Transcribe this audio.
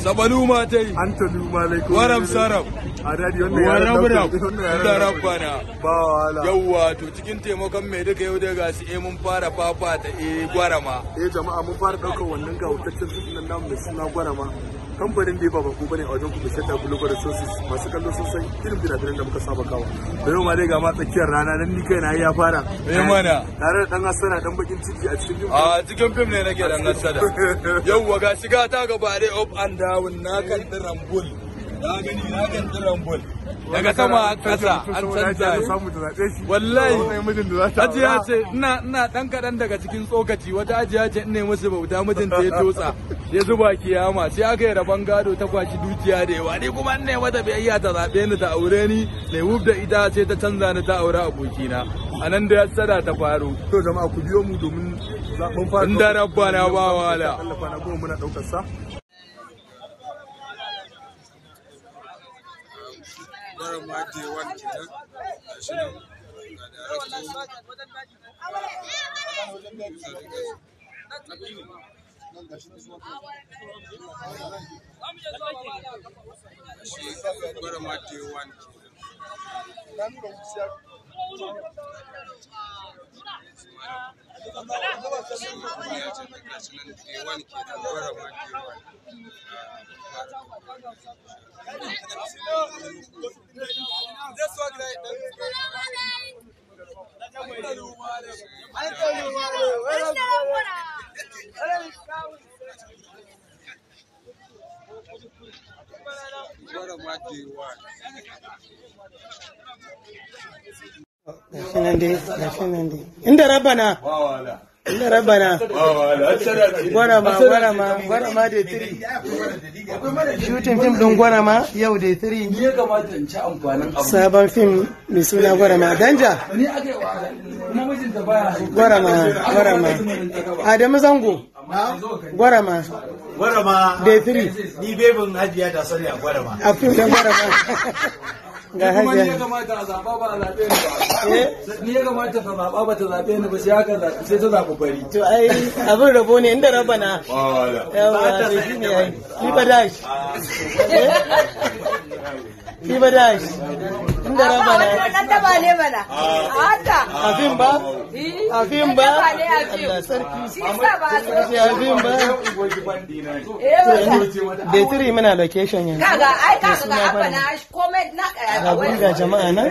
Sabalu matai. Antalu malaikum. Waram saram. A dadi wannan da rabbana. Ba wala. Yawwa to cikin taimakon mai duka yau da gasu mun fara fafata gwarama. Jama'a mun fara daukar wannan gawutaccen sunan namu mai suna gwarama. Kamfanin da ba ku bane a wajen ku da shadda Global Resources masu kallo sun san irin biranen da muka saba kawo. Da yau ma dai ga ma tsakiyar rana nan ni kai na ya fara. Mana. Tare da dan Hassana dan bakin ciki a cikin fim. A cikin fim ne nake dan Hassana. Yawwa ga shiga ta gaba dai up and down na kan rambul. Na gani na kan rambul. Daga sama kasa an canza wallahi ajiya ce ina dan kadan daga cikin tsokaci wata ajiya ce ina musu bauta mijinta ya totsa ya zuba kiyama sai aka yi rabon gado ta kwashi dukiya da yawa ni kuma ina mata biyayya ta zabe ni ta aure ni ne wuf da ita sai ta canza ni ta aure abokina anan da sada ta faru. To jama'a ku biyo mu domin zaben fara inda rabbana ba wala Allah fa na goma muna daukar sa. Gwarama Day 1 kenan gashi nan ga Gwarama Day 1 Inda rabbana inda rabbana gwarama da 3 shooting film din gwarama yau da 3 ya kamata in ci amfanin abu sabon film mai suna gwarama danja gwarama Adamu Zango gwarama da 3 ni bebin hajiya da sani a gwarama a film din gwarama ga hajiya ni ya kamata a zaba ba a zabe ni ba ni ya kamata ta zaba ba ta zabe ni ba sai haka sai ta zaba bari to ai abin rabo ne inda rabana yawa to shine ai ki badash inda rabana dan taba ne bana haka afin ba Allah sarki shi sa ba afin ba da tiri muna location yanzu kaga ai kaga abana comment na ga jama'a nan